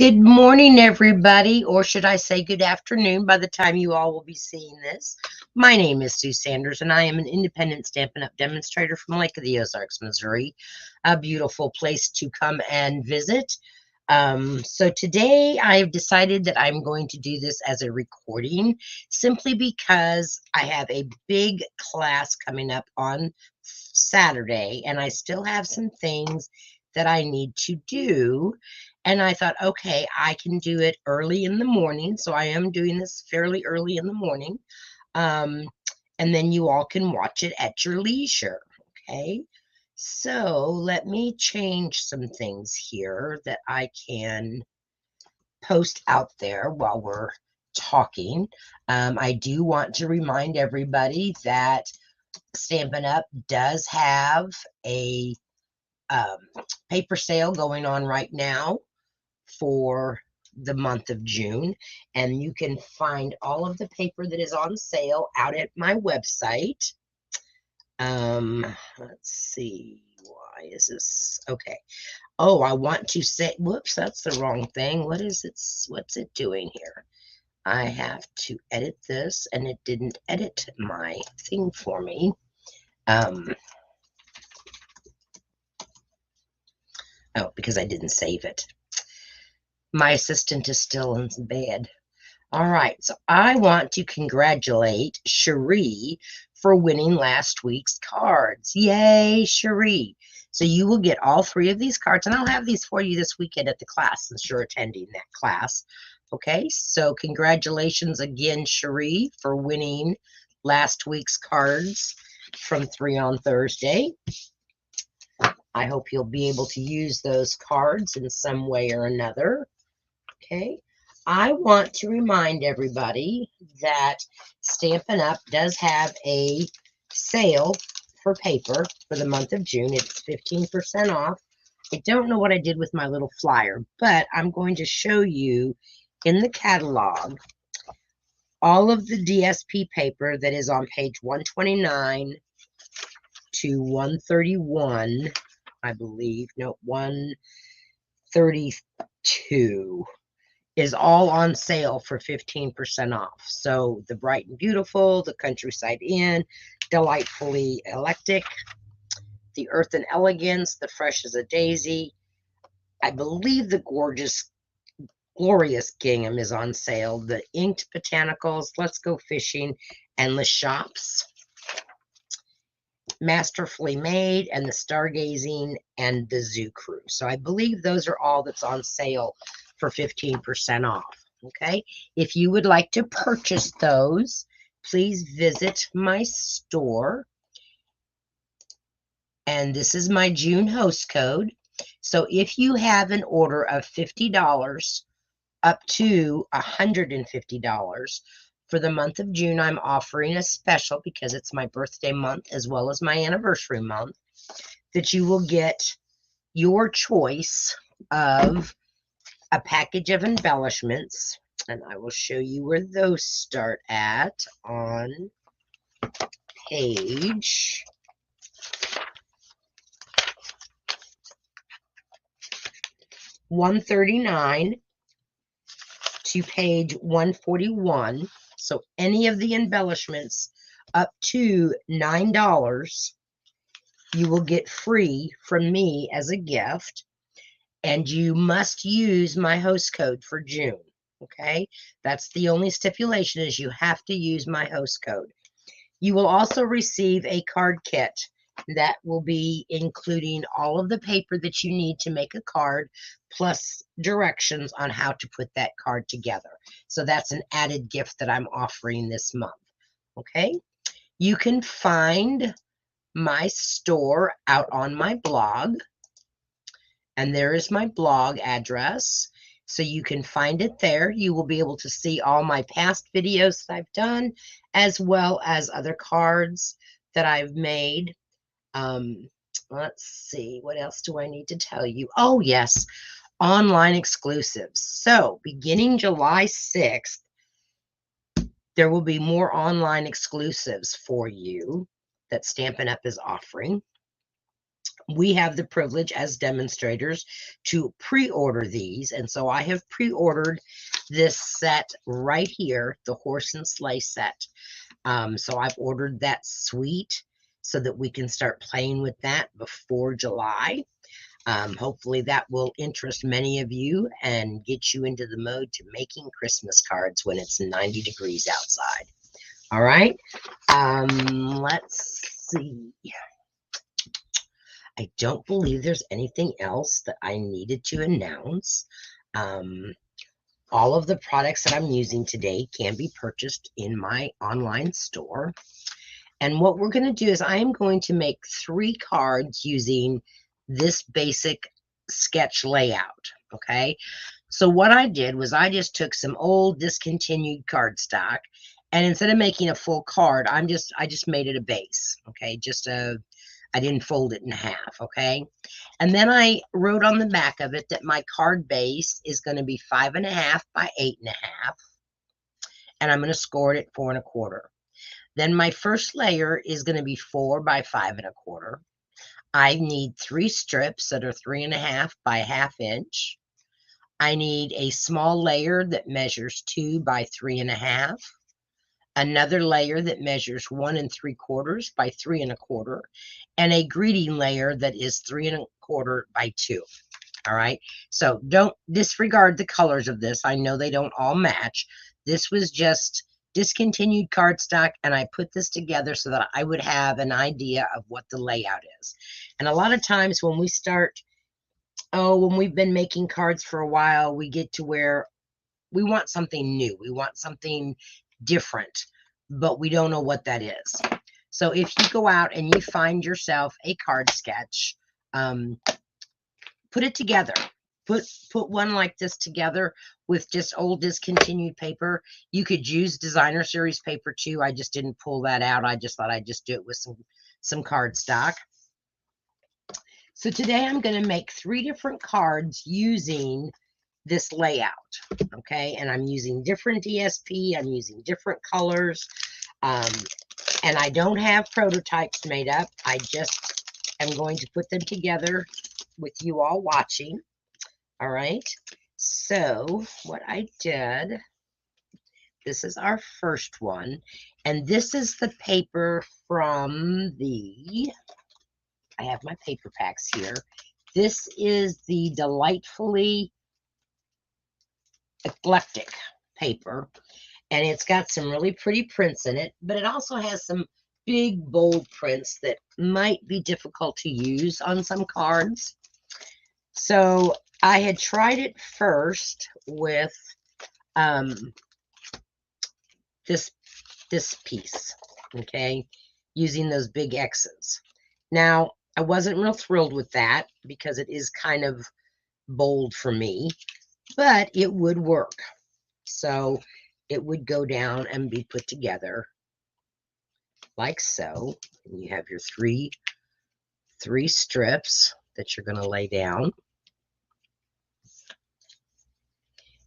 Good morning, everybody, or should I say good afternoon by the time you all will be seeing this. My name is Sue Sanders, and I am an independent Stampin' Up! Demonstrator from Lake of the Ozarks, Missouri, a beautiful place to come and visit. So today I've decided that I'm going to do this as a recording simply because I have a big class coming up on Saturday, and I still have some things that I need to do. And I thought, okay, I can do it early in the morning. So I am doing this fairly early in the morning. Um, and then you all can watch it at your leisure. Okay. So let me change some things here that I can post out there while we're talking. I do want to remind everybody that Stampin' Up! Does have a um, paper sale going on right now for the month of June, and you can find all of the paper that is on sale out at my website. Let's see, why is this? Okay. Oh, I want to say, whoops, that's the wrong thing. What's it doing here? I have to edit this, and it didn't edit my thing for me. Oh, because I didn't save it. My assistant is still in bed. All right, so I want to congratulate Cherie for winning last week's cards. Yay, Cherie. So you will get all 3 of these cards, and I'll have these for you this weekend at the class since you're attending that class. Okay, so congratulations again, Cherie, for winning last week's cards from 3 on Thursday. I hope you'll be able to use those cards in some way or another. Okay. I want to remind everybody that Stampin' Up! Does have a sale for paper for the month of June. It's 15% off. I don't know what I did with my little flyer, but I'm going to show you in the catalog all of the DSP paper that is on page 129 to 131, I believe. No, 132. Is all on sale for 15% off. So the Bright and Beautiful, the Countryside Inn, Delightfully Eclectic, the Earth and Elegance, the Fresh as a Daisy. I believe the Glorious Gingham is on sale. The Inked Botanicals, Let's Go Fishing, Endless Shops, Masterfully Made, and the Stargazing, and the Zoo Crew. So I believe those are all that's on sale for 15% off. Okay, if you would like to purchase those, please visit my store. And this is my June host code. So if you have an order of $50 up to $150 for the month of June, I'm offering a special because it's my birthday month as well as my anniversary month, that you will get your choice of a package of embellishments, and I will show you where those start at on page 139 to page 141. So any of the embellishments up to $9 you will get free from me as a gift. And you must use my host code for June. Okay, that's the only stipulation, is you have to use my host code. You will also receive a card kit that will be including all of the paper that you need to make a card, plus directions on how to put that card together. So that's an added gift that I'm offering this month. Okay, you can find my store out on my blog. And there is my blog address. So you can find it there. You will be able to see all my past videos that I've done, as well as other cards that I've made. Let's see, what else do I need to tell you? Oh, yes, online exclusives. So beginning July 6th, there will be more online exclusives for you that Stampin' Up! Is offering. we have the privilege as demonstrators to pre-order these. And so I have pre-ordered this set right here, the horse and sleigh set. So I've ordered that suite so that we can start playing with that before July. Hopefully that will interest many of you and get you into the mode to making Christmas cards when it's 90 degrees outside. All right. Let's see. I don't believe there's anything else that I needed to announce. All of the products that I'm using today can be purchased in my online store. And what we're going to do is I am going to make 3 cards using this basic sketch layout. Okay. So what I did was I just took some old discontinued cardstock, and instead of making a full card, I just made it a base. Okay. I didn't fold it in half. Okay. And then I wrote on the back of it that my card base is going to be 5.5 by 8.5. And I'm going to score it at 4 1/4. Then my first layer is going to be 4 by 5 1/4. I need 3 strips that are 3.5 by 1/2 inch. I need a small layer that measures 2 by 3.5. Another layer that measures 1 3/4 by 3 1/4, and a greeting layer that is 3 1/4 by 2. All right. So don't disregard the colors of this. I know they don't all match. This was just discontinued cardstock, and I put this together so that I would have an idea of what the layout is. And a lot of times when we start, when we've been making cards for a while, we get to where we want something new. We want something different, but we don't know what that is. So if you go out and you find yourself a card sketch, put it together. Put one like this together with just old discontinued paper. You could use designer series paper too. I just didn't pull that out. I just thought I'd just do it with some cardstock. So today I'm going to make 3 different cards using this layout. Okay, and I'm using different DSP. I'm using different colors. And I don't have prototypes made up. I just am going to put them together with you all watching. All right. So what I did, this is our first one. And this is the paper from I have my paper packs here. This is the Delightfully Eclectic paper. And it's got some really pretty prints in it, but it also has some big, bold prints that might be difficult to use on some cards. So I had tried it first with this piece, okay, using those big X's. Now, I wasn't real thrilled with that because it is kind of bold for me, but it would work. So it would go down and be put together like so. And you have your three strips that you're going to lay down.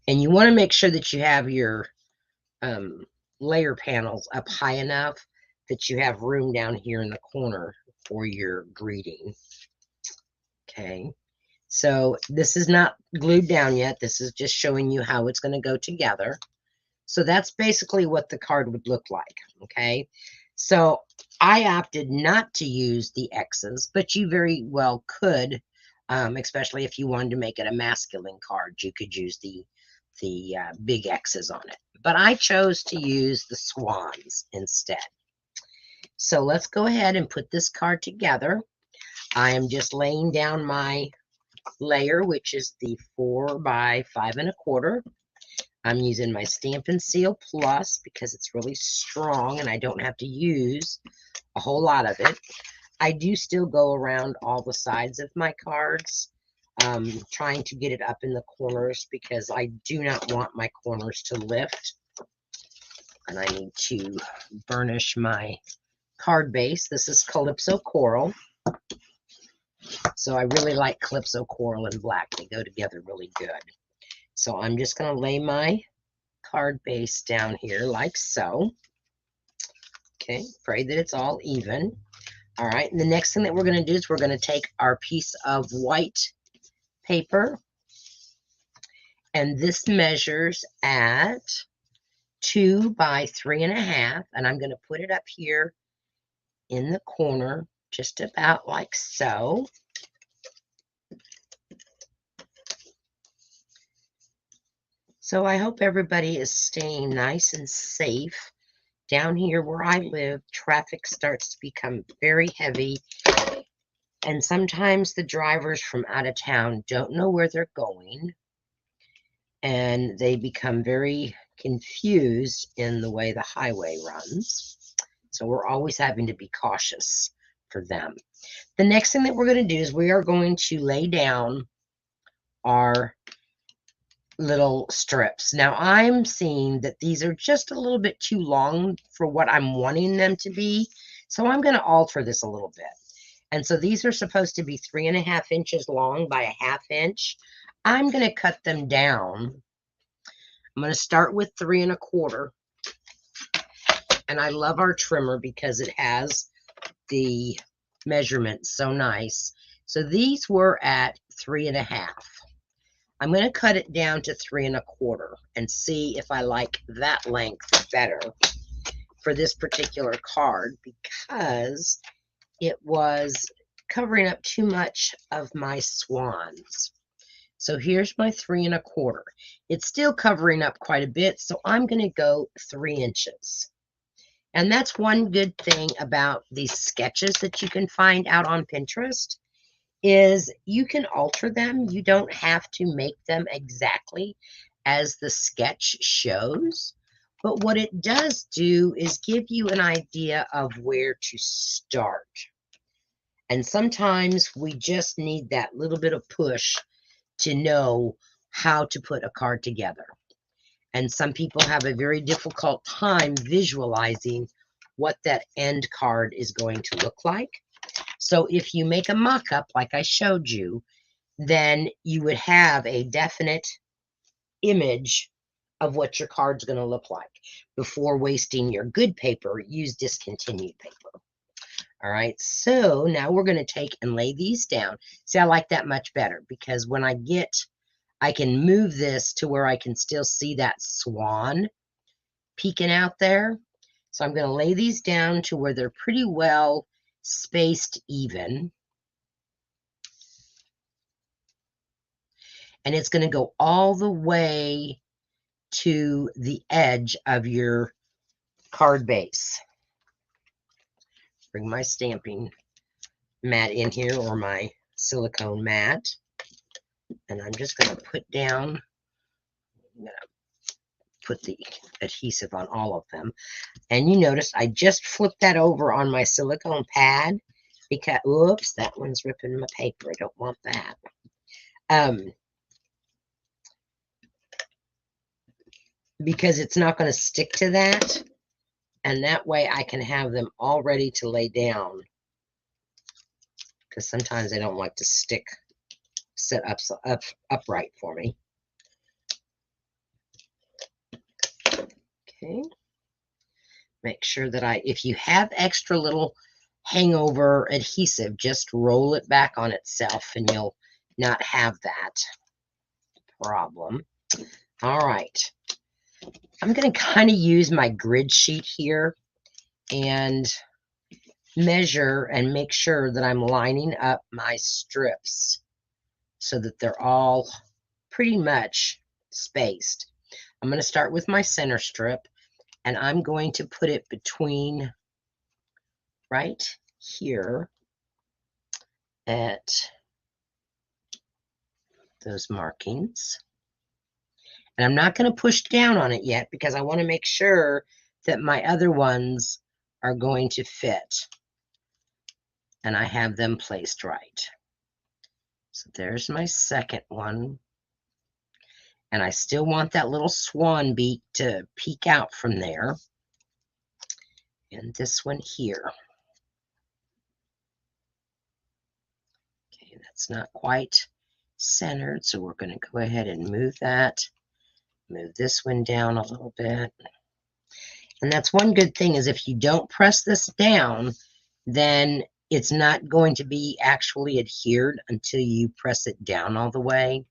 And you want to make sure that you have your layer panels up high enough that you have room down here in the corner for your greeting. Okay, so this is not glued down yet. This is just showing you how it's going to go together. So that's basically what the card would look like. Okay, so I opted not to use the X's, but you very well could, especially if you wanted to make it a masculine card, you could use the big X's on it. But I chose to use the swans instead. So let's go ahead and put this card together. I am just laying down my layer, which is the 4 by 5 1/4. I'm using my Stampin' Seal Plus because it's really strong and I don't have to use a whole lot of it. I do still go around all the sides of my cards, trying to get it up in the corners because I do not want my corners to lift. And I need to burnish my card base. This is Calypso Coral. So I really like Calypso Coral and black. They go together really good. So I'm just going to lay my card base down here like so. Okay, pray that it's all even. All right, and the next thing that we're going to do is we're going to take our piece of white paper, and this measures at 2 by 3.5, and I'm going to put it up here in the corner, just about like so. So I hope everybody is staying nice and safe. Down here where I live, traffic starts to become very heavy, and sometimes the drivers from out of town don't know where they're going, and they become very confused in the way the highway runs. So we're always having to be cautious for them. The next thing that we're going to do is we are going to lay down our little strips. Now I'm seeing that these are just a little bit too long for what I'm wanting them to be. So I'm going to alter this a little bit. And so these are supposed to be 3.5 inches long by 1/2 inch. I'm going to cut them down. I'm going to start with 3 1/4. And I love our trimmer because it has the measurement so nice. So these were at 3 1/2. I'm going to cut it down to 3 1/4 and see if I like that length better for this particular card, because it was covering up too much of my swans. So here's my 3 1/4. It's still covering up quite a bit, so I'm going to go 3 inches. And that's one good thing about these sketches that you can find out on Pinterest, is you can alter them. You don't have to make them exactly as the sketch shows. But what it does do is give you an idea of where to start. And sometimes we just need that little bit of push to know how to put a card together. And some people have a very difficult time visualizing what that end card is going to look like. So if you make a mock-up like I showed you, then you would have a definite image of what your card's going to look like. Before wasting your good paper, use discontinued paper. All right, so now we're going to take and lay these down. See, I like that much better, because when I can move this to where I can still see that swan peeking out there. So I'm going to lay these down to where they're pretty well spaced even. And it's going to go all the way to the edge of your card base. Bring my stamping mat in here, or my silicone mat. And I'm just going to put down, I'm going to put the adhesive on all of them. And you notice I just flipped that over on my silicone pad because, oops, that one's ripping my paper. I don't want that. Because it's not going to stick to that. And that way I can have them all ready to lay down, because sometimes they don't like to sit upright for me. Okay. Make sure that if you have extra little hangover adhesive, just roll it back on itself and you'll not have that problem. All right. I'm going to kind of use my grid sheet here and measure and make sure that I'm lining up my strips so that they're all pretty much spaced. I'm going to start with my center strip, and I'm going to put it between right here at those markings. And I'm not going to push down on it yet, because I want to make sure that my other ones are going to fit and I have them placed right. So there's my second one. And I still want that little swan beak to peek out from there. And this one here. Okay, that's not quite centered, so we're going to go ahead and move that. Move this one down a little bit. And that's one good thing, is if you don't press this down, then it's not going to be actually adhered until you press it down all the way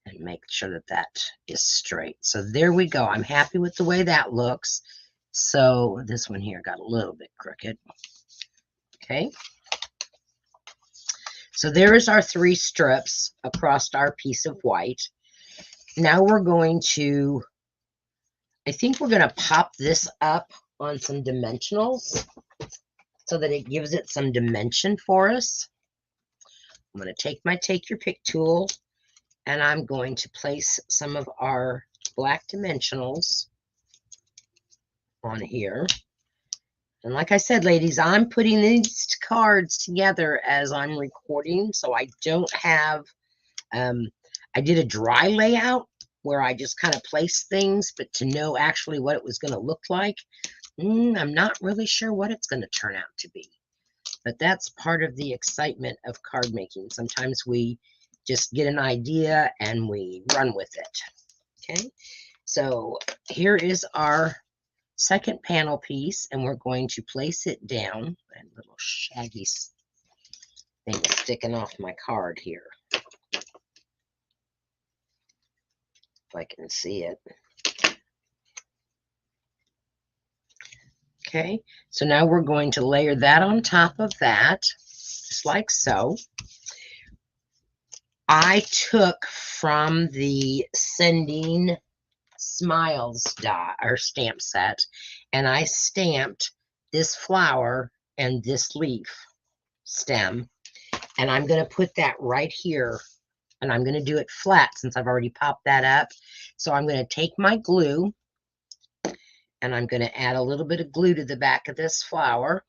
and make sure that that is straight. So there we go. I'm happy with the way that looks. So this one here got a little bit crooked. Okay. So there is our 3 strips across our piece of white. Now we're going to, I think we're going to pop this up on some dimensionals so that it gives it some dimension for us. I'm going to take my Take Your Pick tool, and I'm going to place some of our black dimensionals on here. And like I said, ladies, I'm putting these cards together as I'm recording, so I don't have, I did a dry layout where I just kind of placed things, but to know actually what it was going to look like, I'm not really sure what it's going to turn out to be. But that's part of the excitement of card making. Sometimes we just get an idea and we run with it. Okay, so here is our second panel piece, and we're going to place it down. That little shaggy thing sticking off my card here, if I can see it. Okay, so now we're going to layer that on top of that, just like so. I took from the Sending Smiles dot or stamp set, and I stamped this flower and this leaf stem, and I'm going to put that right here, and I'm going to do it flat since I've already popped that up. So I'm going to take my glue, and I'm going to add a little bit of glue to the back of this flower.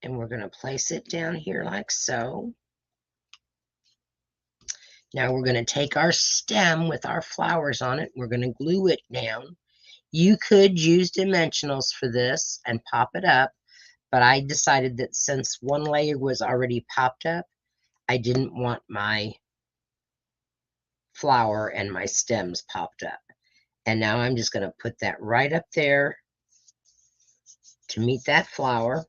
And we're going to place it down here like so. Now we're going to take our stem with our flowers on it. We're going to glue it down. You could use dimensionals for this and pop it up, but I decided that since one layer was already popped up, I didn't want my flower and my stems popped up. And now I'm just going to put that right up there to meet that flower.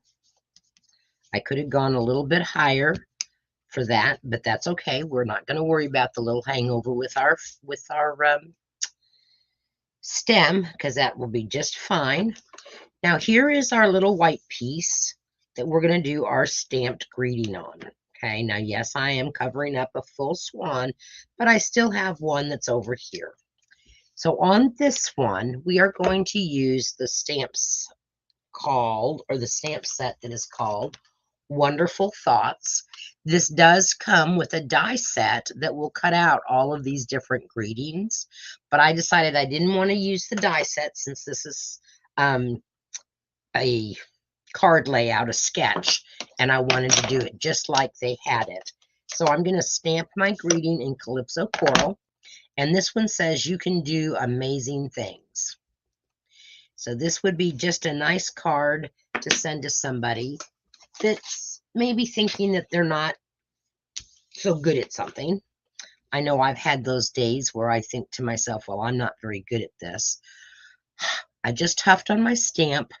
I could have gone a little bit higher for that, but that's okay. We're not going to worry about the little hangover with our stem, because that will be just fine. Now here is our little white piece that we're going to do our stamped greeting on. Okay, now yes, I am covering up a full swan, but I still have one that's over here. So on this one, we are going to use the stamps called, or the stamp set that is called Wonderful Thoughts. This does come with a die set that will cut out all of these different greetings, but I decided I didn't want to use the die set since this is a card layout, a sketch, and I wanted to do it just like they had it. So I'm going to stamp my greeting in Calypso Coral, and this one says you can do amazing things. So this would be just a nice card to send to somebody that's maybe thinking that they're not so good at something. I know I've had those days where I think to myself, well, I'm not very good at this. I just huffed on my stamp,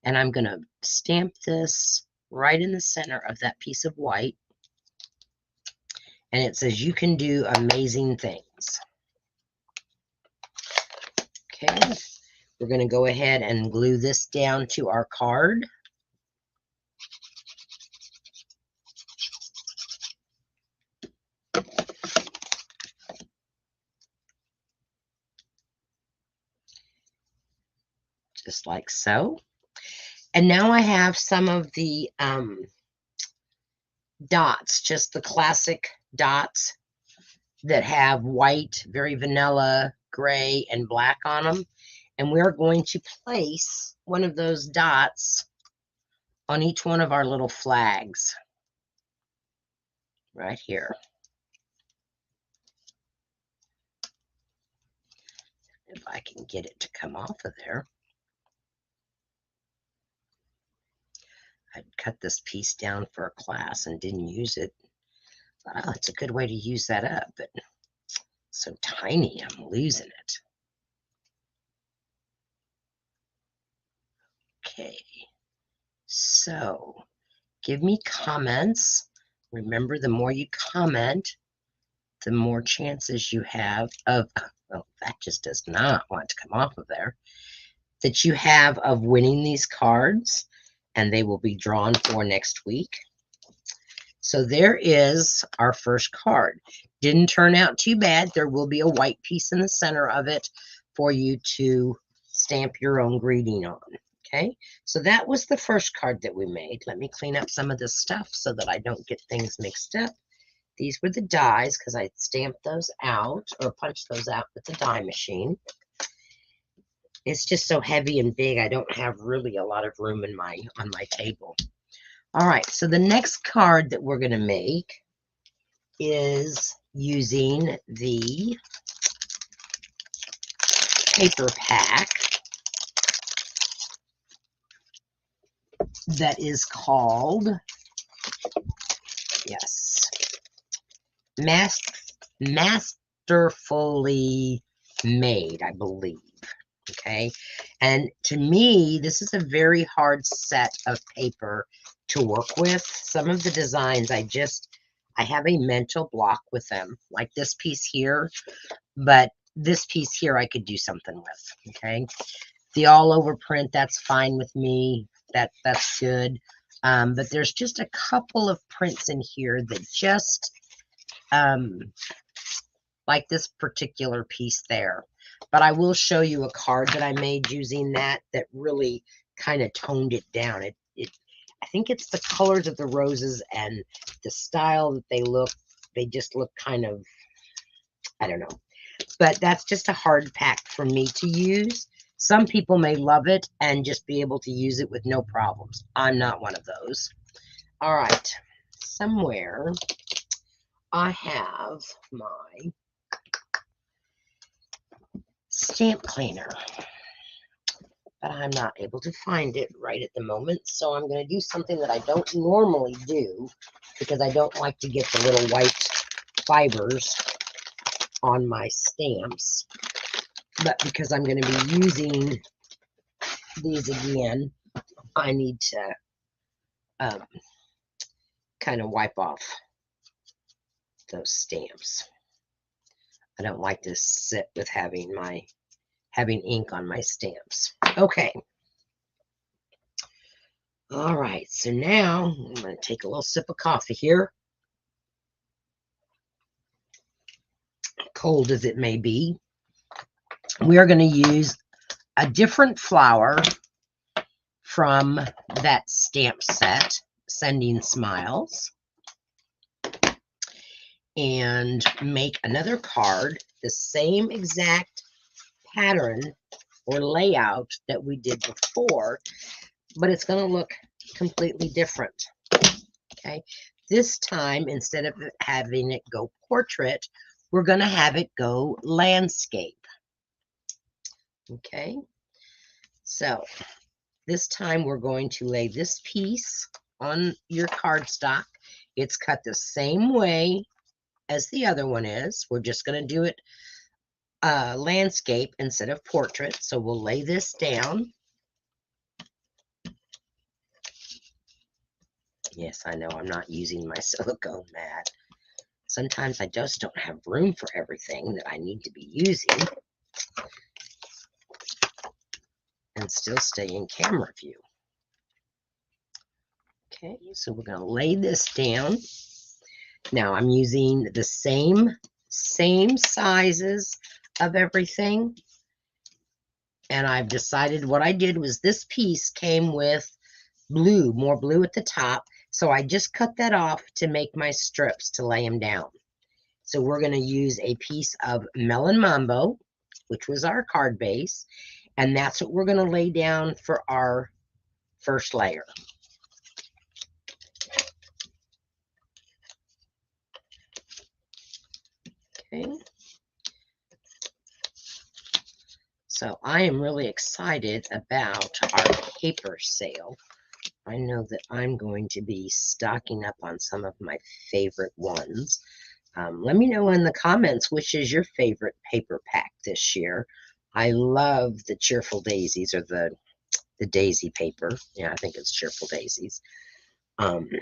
and I'm going to stamp this right in the center of that piece of white. And it says, you can do amazing things. Okay, we're going to go ahead and glue this down to our card. Just like so. And now I have some of the dots, just the classic dots that have white, very vanilla, gray, and black on them. And we're going to place one of those dots on each one of our little flags right here. If I can get it to come off of there. I'd cut this piece down for a class and didn't use it. Oh, it's a good way to use that up, but so tiny, I'm losing it. Okay, so give me comments. Remember, the more you comment, the more chances you have of, well, that just does not want to come off of there, that you have of winning these cards, and they will be drawn for next week. So there is our first card. Didn't turn out too bad. There will be a white piece in the center of it for you to stamp your own greeting on. Okay, so that was the first card that we made. Let me clean up some of this stuff so that I don't get things mixed up. These were the dies because I stamped those out or punched those out with the die machine. It's just so heavy and big, I don't have really a lot of room in on my table. All right, so the next card that we're going to make is using the paper pack that is called, yes, Masterfully Made, I believe. Okay, and to me, this is a very hard set of paper to work with. Some of the designs, I have a mental block with them, like this piece here, but this piece here I could do something with. Okay, the all over print, that's fine with me. That's good. But there's just a couple of prints in here that just like this particular piece there. But I will show you a card that I made using that really kind of toned it down. I think it's the colors of the roses and the style that they just look kind of, I don't know. But that's just a hard pack for me to use. Some people may love it and just be able to use it with no problems. I'm not one of those. All right, somewhere I have my stamp cleaner, but I'm not able to find it right at the moment. So I'm going to do something that I don't normally do because I don't like to get the little white fibers on my stamps. But because I'm going to be using these again, I need to kind of wipe off those stamps. I don't like to sit with having ink on my stamps. Okay. All right, so now I'm going to take a little sip of coffee here. Cold as it may be. We are going to use a different flower from that stamp set, Sending Smiles, and make another card, the same exact pattern or layout that we did before, but it's going to look completely different. Okay, this time, instead of having it go portrait, we're going to have it go landscape. Okay, so this time we're going to lay this piece on your cardstock. It's cut the same way as the other one is. We're just going to do it landscape instead of portrait. So we'll lay this down. Yes, I know I'm not using my silicone mat. Sometimes I just don't have room for everything that I need to be using and still stay in camera view. Okay, so we're going to lay this down. Now I'm using the same sizes of everything. And I've decided what I did was this piece came with blue, more blue at the top. So I just cut that off to make my strips to lay them down. So we're going to use a piece of Melon Mambo, which was our card base. And that's what we're going to lay down for our first layer. Okay. So I am really excited about our paper sale. I know that I'm going to be stocking up on some of my favorite ones. Let me know in the comments which is your favorite paper pack this year. I love the Cheerful Daisies, or the the daisy paper. Yeah, I think it's Cheerful Daisies. And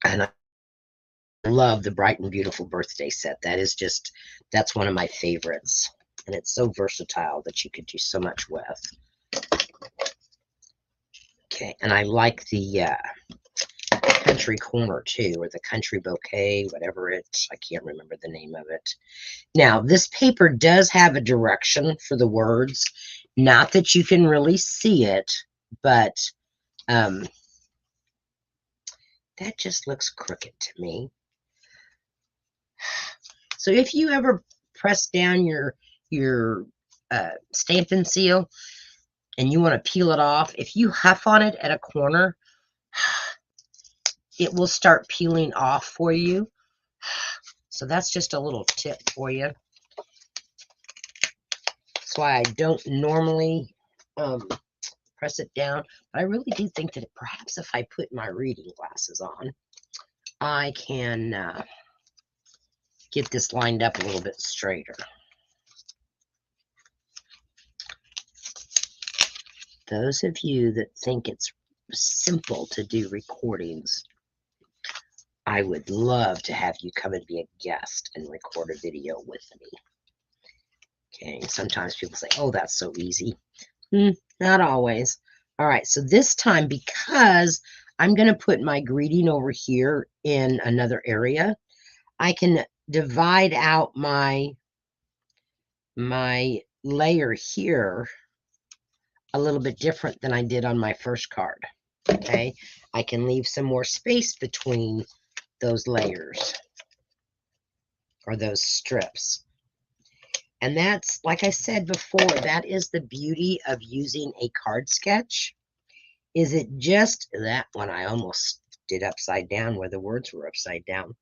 I love the Bright and Beautiful birthday set. That's one of my favorites. And it's so versatile that you could do so much with. Okay, and I like the country corner too, or the country bouquet, whatever I can't remember the name of it. Now, this paper does have a direction for the words. Not that you can really see it, but that just looks crooked to me. So if you ever press down your Stampin' Seal and you want to peel it off, if you huff on it at a corner, it will start peeling off for you. So that's just a little tip for you. That's why I don't normally press it down. But I really do think that perhaps if I put my reading glasses on, I can get this lined up a little bit straighter. Those of you that think it's simple to do recordings, I would love to have you come and be a guest and record a video with me. Okay, sometimes people say, oh, that's so easy. Not always. All right, so this time, because I'm going to put my greeting over here in another area, I can divide out my layer here a little bit different than I did on my first card. Okay, I can leave some more space between those layers or those strips. And that's, like I said before, that is the beauty of using a card sketch. Is it just that one I almost did upside down where the words were upside down.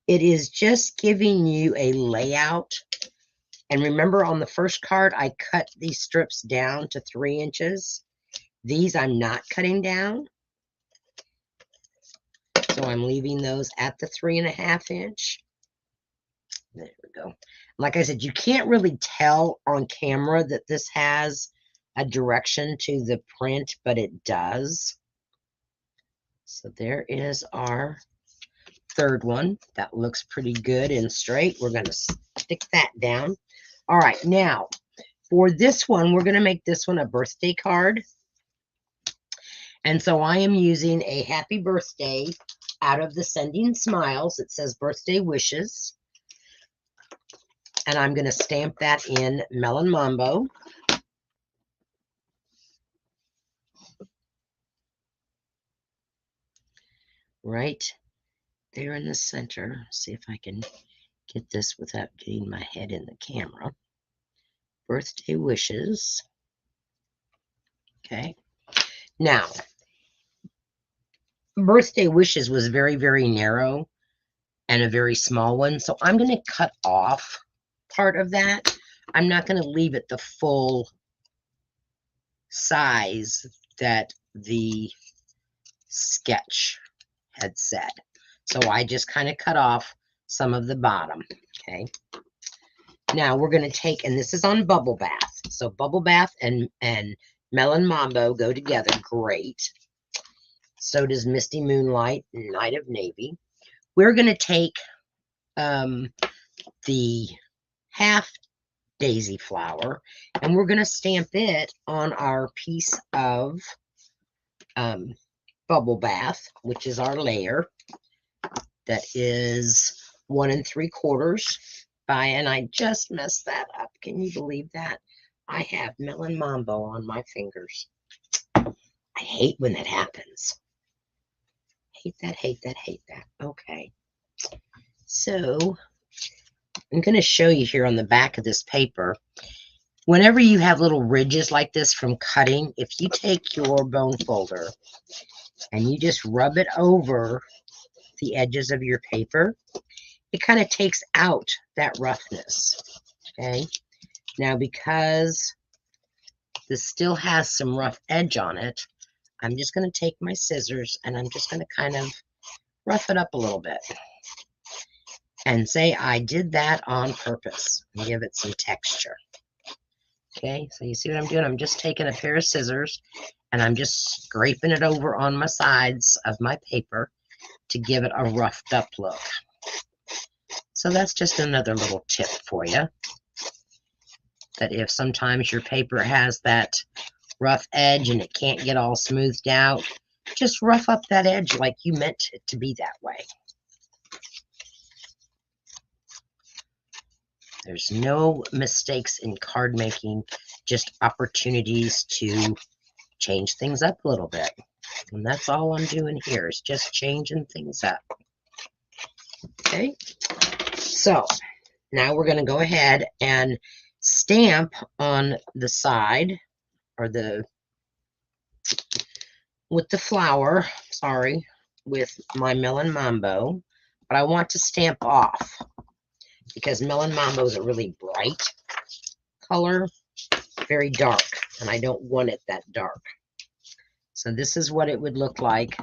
It is just giving you a layout. And remember on the first card, I cut these strips down to 3 inches. These I'm not cutting down. So I'm leaving those at the 3.5 inch. There we go. Like I said, you can't really tell on camera that this has a direction to the print, but it does. So there is our third one. That looks pretty good and straight. We're going to stick that down. All right, now for this one, we're going to make this one a birthday card. And so I am using a happy birthday out of the Sending Smiles. It says birthday wishes. And I'm going to stamp that in Melon Mambo. Right there in the center. See if I can get this without getting my head in the camera. Birthday wishes. Okay. Now, birthday wishes was very, very narrow and a very small one. So I'm going to cut off part of that. I'm not going to leave it the full size that the sketch had said. So I just kind of cut off some of the bottom. Okay. Now we're going to take, and this is on Bubble Bath. So Bubble Bath and Melon Mambo go together great. So does Misty Moonlight and Night of Navy. We're going to take the half daisy flower, and we're going to stamp it on our piece of Bubble Bath, which is our layer. That is 1 3/4 by, and I just messed that up. Can you believe that? I have Melon Mambo on my fingers. I hate when that happens. Hate that, hate that, hate that. Okay. So I'm going to show you here on the back of this paper. Whenever you have little ridges like this from cutting, if you take your bone folder and you just rub it over the edges of your paper, it kind of takes out that roughness. Okay. Now, because this still has some rough edge on it, I'm just going to take my scissors and I'm just going to kind of rough it up a little bit and say I did that on purpose and give it some texture. Okay, so you see what I'm doing? I'm just taking a pair of scissors and I'm just scraping it over on my sides of my paper to give it a roughed up look. So that's just another little tip for you, that if sometimes your paper has that rough edge and it can't get all smoothed out, just rough up that edge like you meant it to be that way. There's no mistakes in card making, just opportunities to change things up a little bit. And that's all I'm doing here, is just changing things up. Okay, so now we're going to go ahead and stamp on the side, or with the flower, sorry, with my Melon Mambo, but I want to stamp off because Melon Mambo is a really bright color, very dark, and I don't want it that dark. So this is what it would look like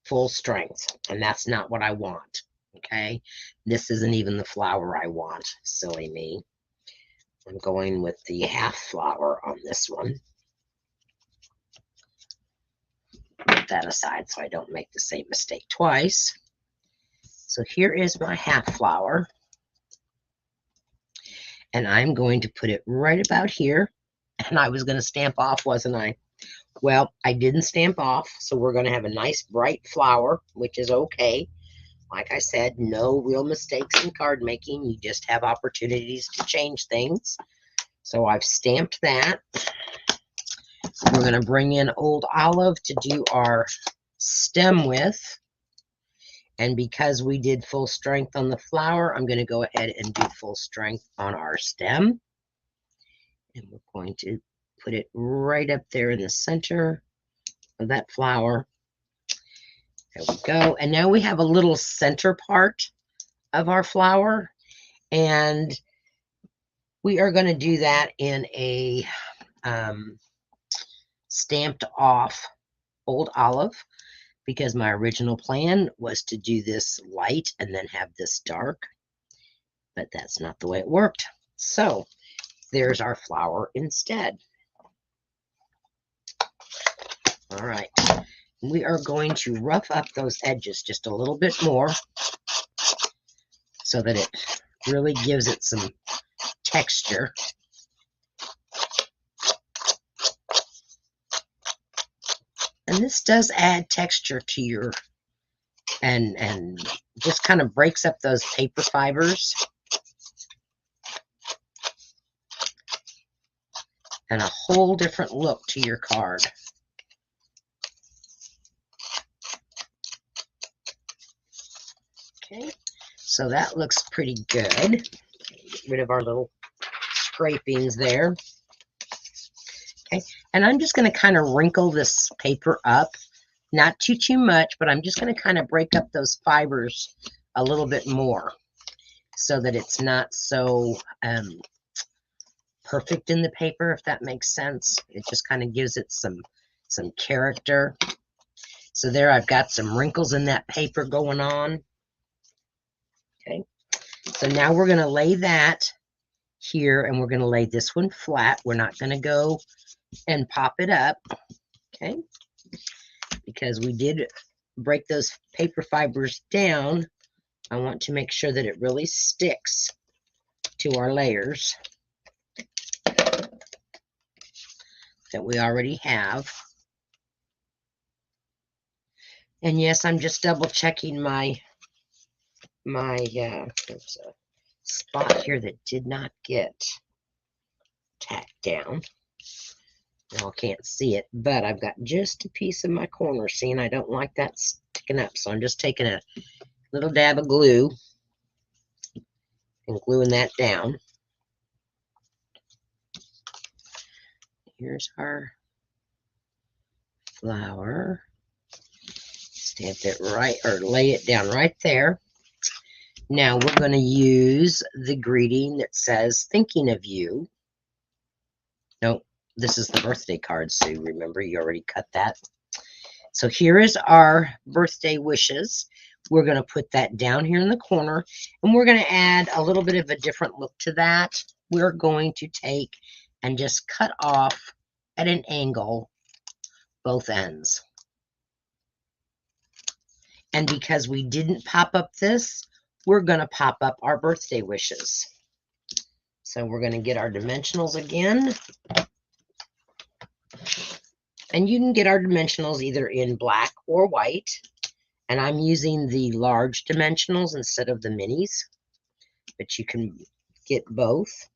full strength, and that's not what I want. Okay, this isn't even the flower I want. Silly me. I'm going with the half flower on this one. Put that aside so I don't make the same mistake twice. So here is my half flower, and I'm going to put it right about here. And I was going to stamp off, wasn't I? Well, I didn't stamp off, so we're going to have a nice bright flower, which is okay. Like I said, no real mistakes in card making. You just have opportunities to change things. So I've stamped that. We're going to bring in Old Olive to do our stem with. And because we did full strength on the flower, I'm going to go ahead and do full strength on our stem. And we're going to put it right up there in the center of that flower. There we go. And now we have a little center part of our flower. And we are going to do that in a stamped off Old Olive, because my original plan was to do this light and then have this dark, but that's not the way it worked. So there's our flower instead. All right, we are going to rough up those edges just a little bit more so that it really gives it some texture. And this does add texture to your, and just kind of breaks up those paper fibers. And a whole different look to your card. Okay, so that looks pretty good. Get rid of our little scrapings there. Okay, and I'm just going to kind of wrinkle this paper up. Not too much, but I'm just going to kind of break up those fibers a little bit more so that it's not so perfect in the paper, if that makes sense. It just kind of gives it some character. So there, I've got some wrinkles in that paper going on. Okay, so now we're going to lay that here, and we're going to lay this one flat. We're not going to go and pop it up, okay, because we did break those paper fibers down. I want to make sure that it really sticks to our layers that we already have. And yes, I'm just double checking my there's a spot here that did not get tacked down. Y'all can't see it, but I've got just a piece of my corner. See, and I don't like that sticking up, so I'm just taking a little dab of glue and gluing that down. Here's our flower. Stamp it right, or lay it down right there. Now we're going to use the greeting that says, thinking of you. No, this is the birthday card, Sue. Remember, you already cut that. So here is our birthday wishes. We're going to put that down here in the corner, and we're going to add a little bit of a different look to that. we're going to take and just cut off at an angle both ends. And because we didn't pop up this, we're going to pop up our birthday wishes. So we're going to get our dimensionals again. And you can get our dimensionals either in black or white. And I'm using the large dimensionals instead of the minis. But you can get both.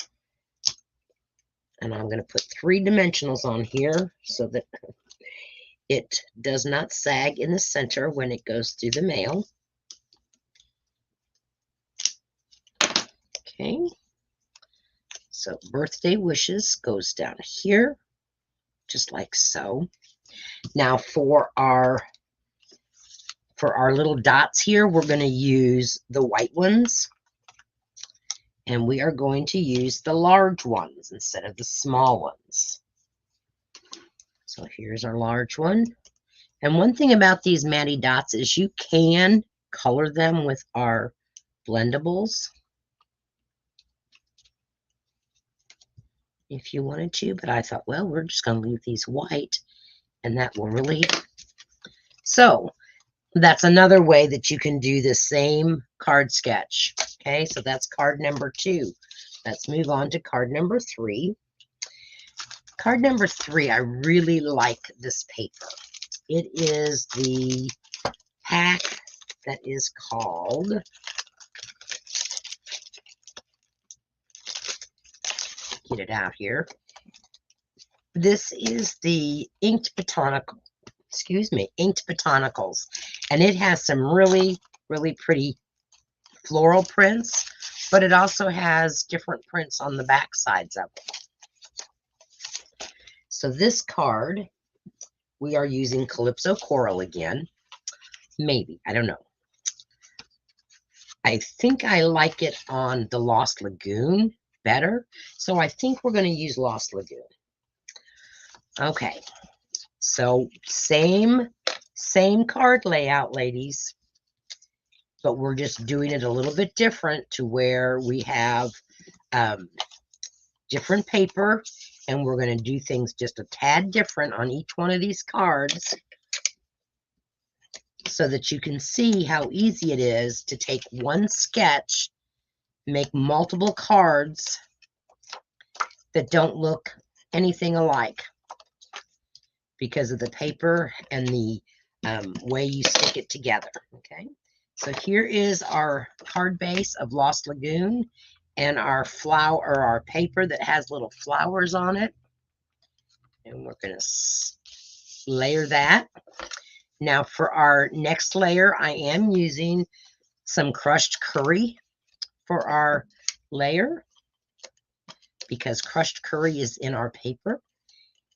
And I'm going to put 3 dimensionals on here so that it does not sag in the center when it goes through the mail. Okay. So birthday wishes goes down here, just like so. Now for our little dots here, we're going to use the white ones. And we are going to use the large ones instead of the small ones. So here's our large one. And one thing about these Maddie dots is you can color them with our blendables if you wanted to. But I thought, well, we're just going to leave these white. And that will really... So that's another way that you can do the same card sketch. Okay, so that's card number 2. Let's move on to card number 3. Card number 3, I really like this paper. It is the pack that is called, get it out here. This is the inked botanicals, and it has some really, really pretty floral prints, but it also has different prints on the back sides of it. So this card, we are using Calypso Coral again. Maybe, I don't know. I think I like it on the Lost Lagoon better, so I think we're going to use Lost Lagoon. Okay, so same card layout, ladies, but we're just doing it a little bit different to where we have different paper, and we're going to do things just a tad different on each one of these cards so that you can see how easy it is to take one sketch, make multiple cards that don't look anything alike because of the paper and the way you stick it together. Okay, so here is our card base of Lost Lagoon and our flower, or our paper that has little flowers on it. And we're going to layer that. Now for our next layer, I am using some crushed curry for our layer because crushed curry is in our paper.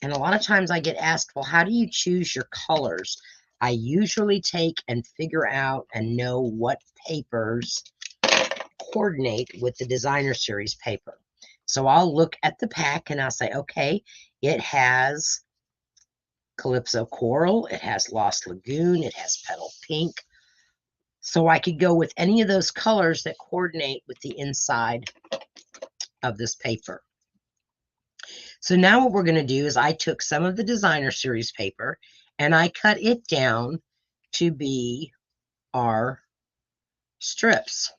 And a lot of times I get asked, well, how do you choose your colors? I usually take and figure out and know what papers coordinate with the designer series paper. So I'll look at the pack and I'll say, okay, it has Calypso Coral, it has Lost Lagoon, it has Petal Pink. So I could go with any of those colors that coordinate with the inside of this paper. So now what we're going to do is I took some of the designer series paper and I cut it down to be our strips.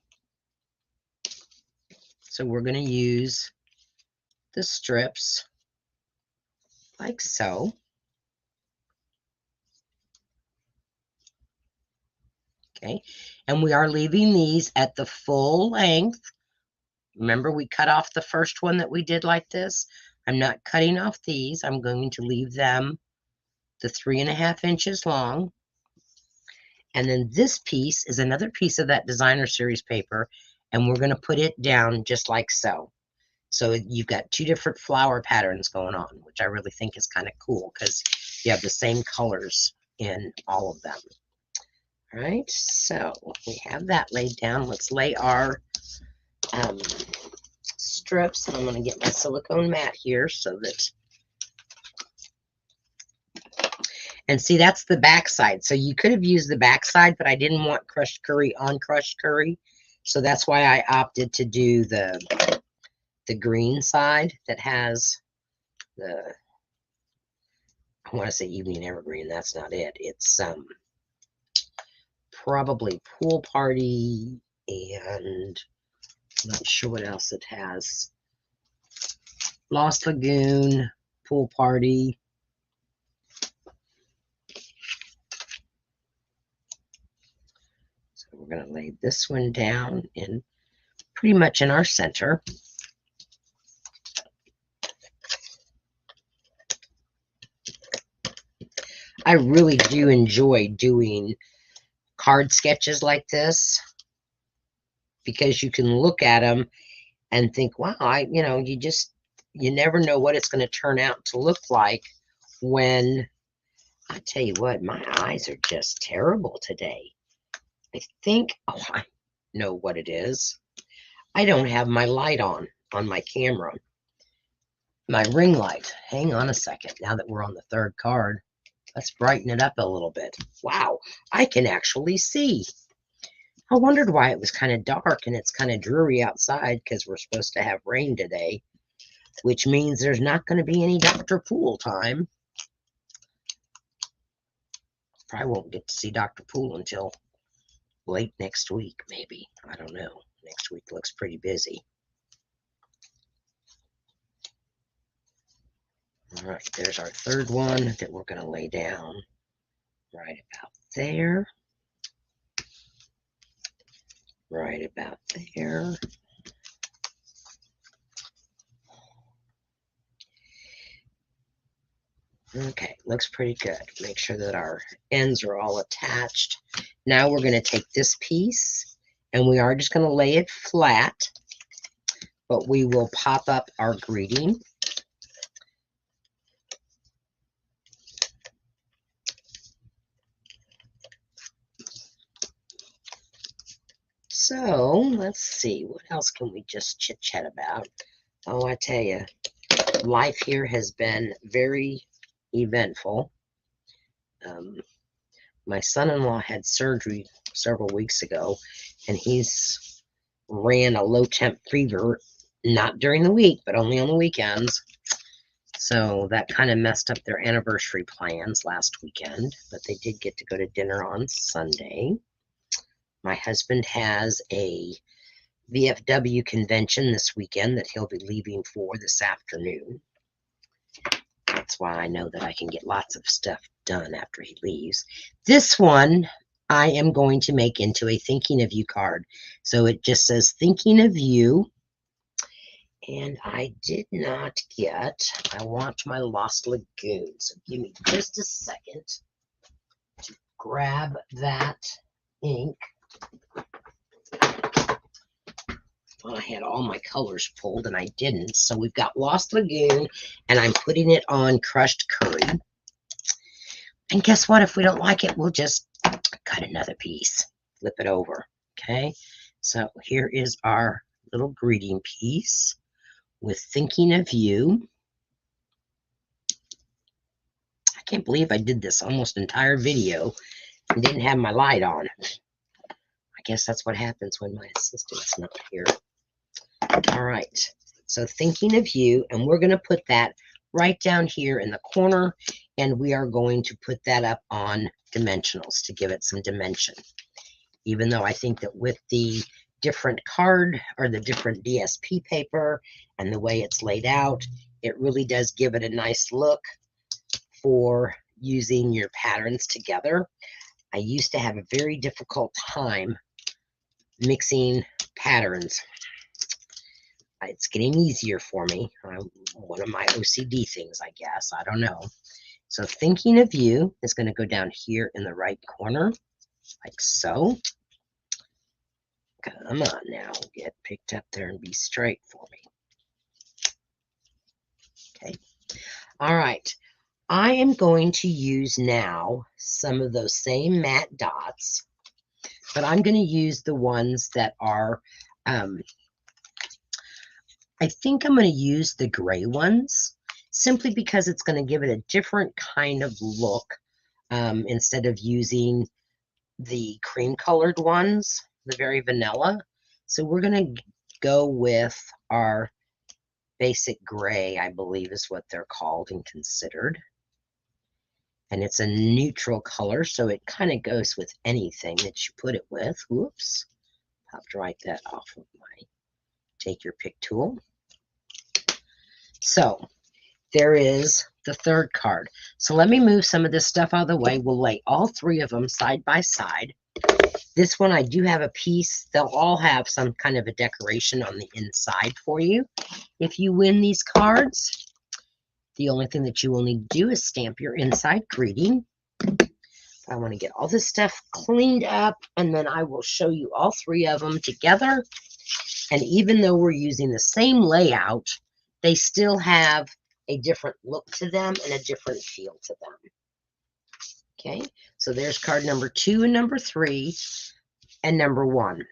So we're going to use the strips like so. Okay, and we are leaving these at the full length. Remember, we cut off the first one that we did like this. I'm not cutting off these. I'm going to leave them the 3.5 inches long. And then this piece is another piece of that designer series paper, and we're going to put it down just like so. So you've got 2 different flower patterns going on, which I really think is kind of cool because you have the same colors in all of them. All right, so we have that laid down. Let's lay our strips, and I'm going to get my silicone mat here so that, and see, that's the back side. So you could have used the back side, but I didn't want crushed curry on crushed curry, so that's why I opted to do the the green side that has the, I want to say evening evergreen. That's not it. It's probably pool party, and I'm not sure what else it has. Lost Lagoon, pool party. So we're going to lay this one down in pretty much in our center. I really do enjoy doing card sketches like this because you can look at them and think, wow, you never know what it's going to turn out to look like when, I tell you what, my eyes are just terrible today. I think, I know what it is. I don't have my light on my camera. My ring light. Hang on a second. Now that we're on the third card, let's brighten it up a little bit. Wow, I can actually see. I wondered why it was kind of dark and it's kind of dreary outside because we're supposed to have rain today, which means there's not going to be any Dr. Pool time. Probably won't get to see Dr. Pool until late next week, maybe. I don't know. Next week looks pretty busy. All right, there's our third one that we're going to lay down right about there. Right about there. Okay, looks pretty good. Make sure that our ends are all attached. Now we're going to take this piece and we are just going to lay it flat, but we will pop up our greeting. So let's see, what else can we just chit chat about? Oh, I tell you, life here has been very eventful. My son-in-law had surgery several weeks ago, and he's ran a low temp fever, not during the week, but only on the weekends. So that kind of messed up their anniversary plans last weekend, but they did get to go to dinner on Sunday. My husband has a VFW convention this weekend that he'll be leaving for this afternoon. That's why I know that I can get lots of stuff done after he leaves. This one I am going to make into a thinking of you card. So it just says thinking of you. And I did not get, I want my Lost Lagoon. So give me just a second to grab that ink. Well, I had all my colors pulled and I didn't. So we've got Lost Lagoon and I'm putting it on crushed curry. And guess what? If we don't like it, we'll just cut another piece, flip it over. Okay. So here is our little greeting piece with thinking of you. I can't believe I did this almost entire video and didn't have my light on. I guess that's what happens when my assistant's not here. All right, so thinking of you, and we're going to put that right down here in the corner, and we are going to put that up on dimensionals to give it some dimension. Even though I think that with the different card or the different DSP paper and the way it's laid out, it really does give it a nice look for using your patterns together. I used to have a very difficult time mixing patterns. It's getting easier for me. One of my OCD things, I guess. I don't know. So thinking of you is going to go down here in the right corner, like so. Come on now, get picked up there and be straight for me. Okay. All right. I am going to use now some of those same matte dots, but I'm going to use the ones that are, I think I'm going to use the gray ones simply because it's going to give it a different kind of look instead of using the cream colored ones, the very vanilla. So we're going to go with our basic gray, I believe is what they're called and considered. And it's a neutral color, so it kind of goes with anything that you put it with. Whoops. Popped right that off of my take your pick tool. So there is the third card. So let me move some of this stuff out of the way. We'll lay all three of them side by side. This one, I do have a piece. They'll all have some kind of a decoration on the inside for you. If you win these cards, the only thing that you will need to do is stamp your inside greeting. I want to get all this stuff cleaned up, and then I will show you all three of them together. And even though we're using the same layout, they still have a different look to them and a different feel to them. Okay, so there's card number 2 and number 3 and number 1.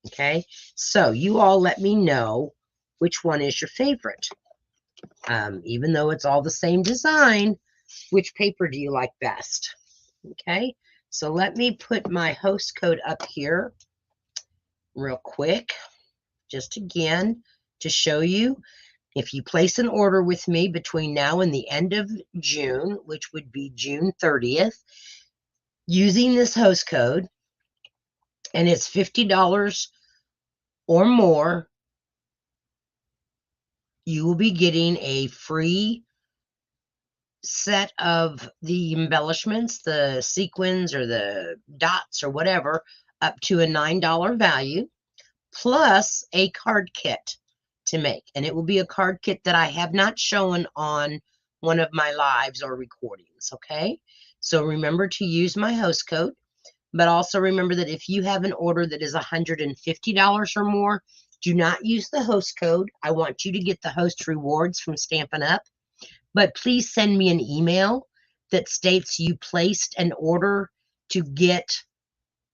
Okay, so you all let me know which one is your favorite. Even though it's all the same design, which paper do you like best? Okay, so let me put my host code up here real quick, just again to show you. If you place an order with me between now and the end of June, which would be June 30th, using this host code, and it's $50 or more, you will be getting a free set of the embellishments, the sequins or the dots or whatever, up to a $9 value, plus a card kit to make. And it will be a card kit that I have not shown on one of my lives or recordings. Okay, so remember to use my host code, but also remember that if you have an order that is $150 or more, do not use the host code. I want you to get the host rewards from Stampin' Up, but please send me an email that states you placed an order to get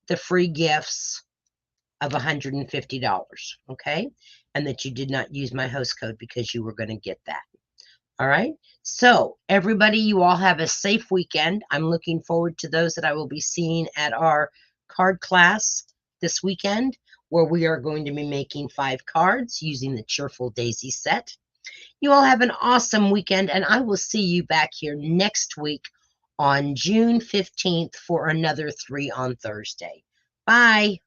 the free gifts of $150, okay? And that you did not use my host code because you were going to get that. All right? So, everybody, you all have a safe weekend. I'm looking forward to those that I will be seeing at our card class this weekend, where we are going to be making 5 cards using the Cheerful Daisy set. You all have an awesome weekend, and I will see you back here next week on June 15th for another 3 on Thursday. Bye.